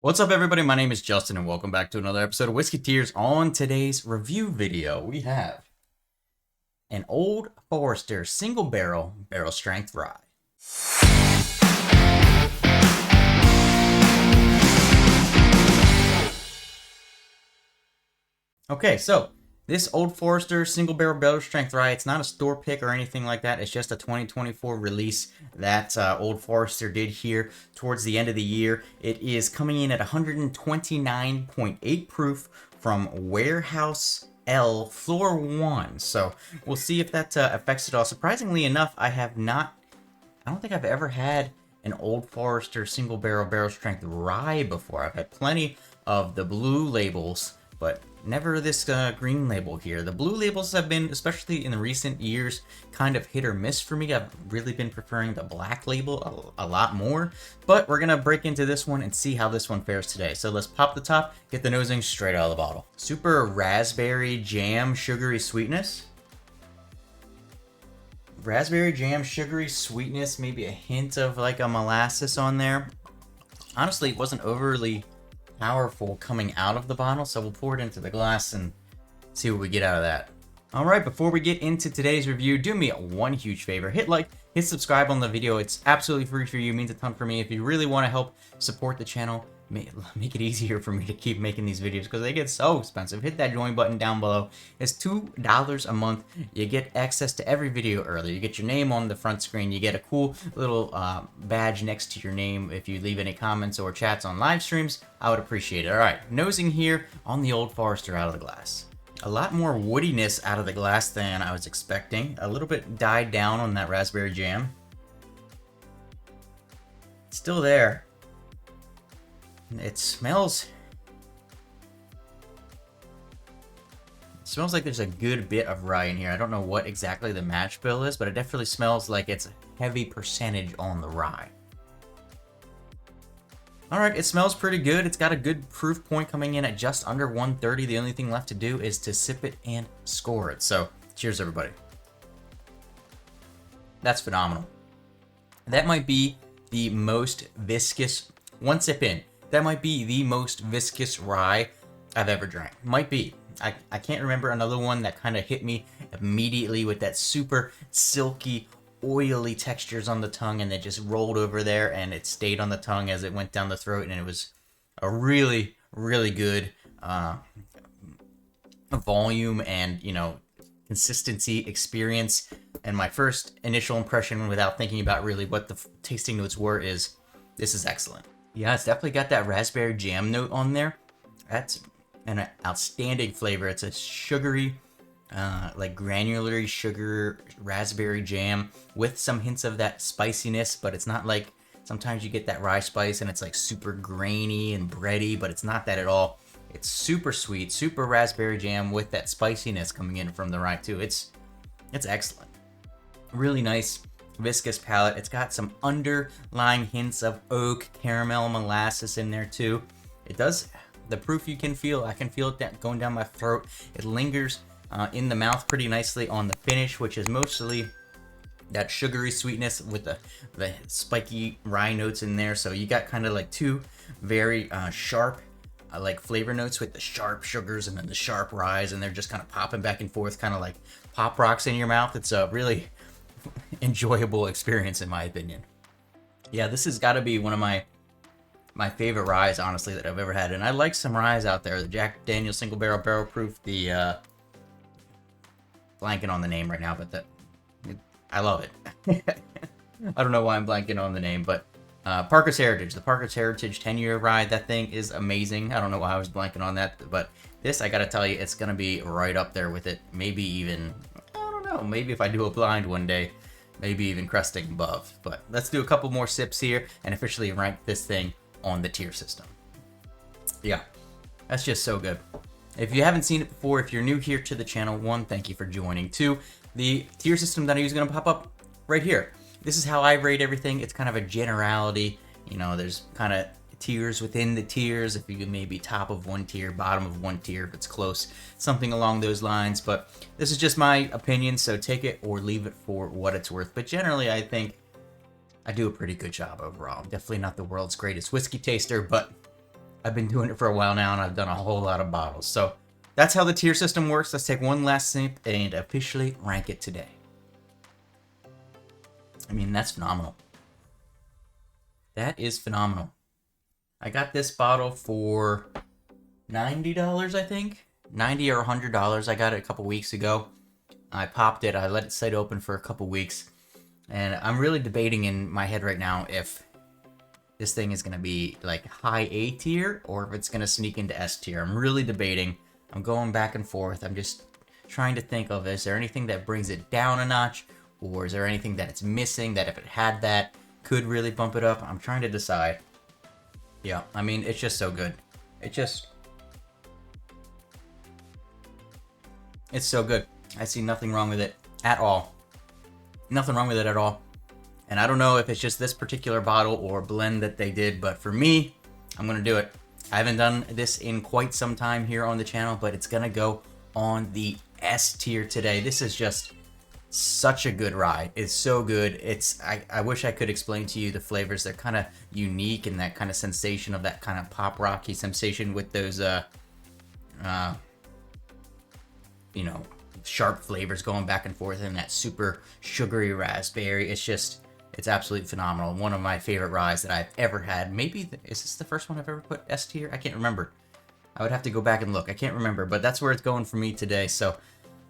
What's up, everybody? My name is Justin, and welcome back to another episode of Whiskey Tears. On today's review video, we have an Old Forester single barrel strength rye. Okay, so this Old Forester single barrel strength rye, it's not a store pick or anything like that. It's just a 2024 release that Old Forester did here towards the end of the year. It is coming in at 129.8 proof from Warehouse L Floor 1. So we'll see if that affects it all. Surprisingly enough, I don't think I've ever had an Old Forester single barrel strength rye before. I've had plenty of the blue labels, but never this green label here. The blue labels have been, especially in the recent years, kind of hit or miss for me. I've really been preferring the black label a lot more, but we're gonna break into this one and see how this one fares today. So let's pop the top, get the nosing straight out of the bottle. Super raspberry jam sugary sweetness. Raspberry jam sugary sweetness, maybe a hint of like a molasses on there. Honestly, it wasn't overly powerful coming out of the bottle, so we'll pour it into the glass and see what we get out of that. Alright, before we get into today's review, do me one huge favor. Hit like, hit subscribe on the video. It's absolutely free for you, it means a ton for me. If you really want to help support the channel, make it easier for me to keep making these videos because they get so expensive. Hit that join button down below. It's $2 a month. You get access to every video early. You get your name on the front screen. You get a cool little badge next to your name if you leave any comments or chats on live streams. I would appreciate it. All right, nosing here on the Old Forester out of the glass. A lot more woodiness out of the glass than I was expecting. A little bit died down on that raspberry jam. It's still there. It smells like there's a good bit of rye in here. I don't know what exactly the mash bill is, but it definitely smells like it's a heavy percentage on the rye. Alright, it smells pretty good. It's got a good proof point coming in at just under 130. The only thing left to do is to sip it and score it. So, cheers everybody. That's phenomenal. That might be the most viscous, one sip in, that might be the most viscous rye I've ever drank. Might be. I can't remember another one that kind of hit me immediately with that super silky, oily textures on the tongue, and it just rolled over there and it stayed on the tongue as it went down the throat, and it was a really, really good volume and, you know, consistency experience. And my first initial impression, without thinking about really what the tasting notes were, is this is excellent. Yeah, it's definitely got that raspberry jam note on there. That's an outstanding flavor. It's a sugary, like granular sugar raspberry jam with some hints of that spiciness, but it's not like sometimes you get that rye spice and it's like super grainy and bready, but it's not that at all. It's super sweet, super raspberry jam with that spiciness coming in from the rye too. It's excellent. Really nice viscous palate. It's got some underlying hints of oak, caramel, molasses in there too. It does, the proof you can feel, I can feel it going down my throat. It lingers in the mouth pretty nicely on the finish, which is mostly that sugary sweetness with the spiky rye notes in there. So you got kind of like two very sharp like flavor notes with the sharp sugars and then the sharp ryes, and they're just kind of popping back and forth, kind of like pop rocks in your mouth. It's a really enjoyable experience in my opinion. Yeah, this has got to be one of my favorite ryes, honestly, that I've ever had. And I like some ryes out there. The Jack Daniel's single barrel proof, the blanking on the name right now, but I love it. I don't know why I'm blanking on the name, but Parker's Heritage, the Parker's Heritage 10-year rye, that thing is amazing. I don't know why I was blanking on that, but this, I gotta tell you, it's gonna be right up there with it. Maybe even, maybe if I do a blind one day, maybe even cresting above. But let's do a couple more sips here and officially rank this thing on the tier system. Yeah, that's just so good. If you haven't seen it before, if you're new here to the channel, one, thank you for joining. Two, the tier system that I use is gonna pop up right here. This is how I rate everything. It's kind of a generality. You know, there's kind of tiers within the tiers. If you may be top of one tier, bottom of one tier, if it's close, something along those lines. But this is just my opinion, so take it or leave it for what it's worth. But generally, I think I do a pretty good job overall. I'm definitely not the world's greatest whiskey taster, but I've been doing it for a while now, and I've done a whole lot of bottles. So that's how the tier system works. Let's take one last sip and officially rank it today. I mean, that's phenomenal. That is phenomenal. I got this bottle for $90, I think. $90 or $100. I got it a couple weeks ago. I popped it. I let it sit open for a couple weeks. And I'm really debating in my head right now if this thing is going to be like high A tier or if it's going to sneak into S tier. I'm really debating. I'm going back and forth. I'm just trying to think of, is there anything that brings it down a notch? Or is there anything that it's missing that if it had that could really bump it up? I'm trying to decide. Yeah, I mean, it's just so good. It's so good. I see nothing wrong with it at all. Nothing wrong with it at all. And I don't know if it's just this particular bottle or blend that they did, but for me, I'm going to do it. I haven't done this in quite some time here on the channel, but it's going to go on the S tier today. This is just such a good rye. It's so good. I wish I could explain to you the flavors. They're kind of unique and that kind of sensation of that kind of pop rocky sensation with those you know, sharp flavors going back and forth and that super sugary raspberry. It's absolutely phenomenal. One of my favorite ryes that I've ever had. Maybe is this the first one I've ever put S tier? I can't remember. I would have to go back and look. I can't remember, but that's where it's going for me today. So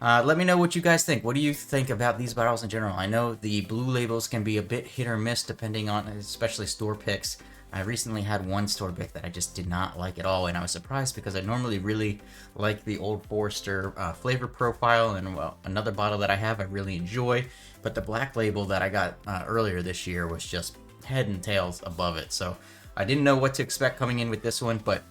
let me know what you guys think. What do you think about these bottles in general? I know the blue labels can be a bit hit or miss depending on, especially store picks. I recently had one store pick that I just did not like at all, and I was surprised because I normally really like the Old Forester flavor profile, and well, another bottle that I have I really enjoy, but the black label that I got earlier this year was just head and tails above it. So I didn't know what to expect coming in with this one, but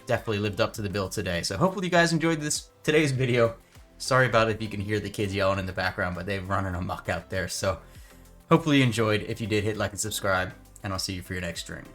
definitely lived up to the bill today. So hopefully you guys enjoyed today's video. Sorry about if you can hear the kids yelling in the background, but they're running amok out there. So hopefully you enjoyed. If you did, hit like and subscribe, and I'll see you for your next drink.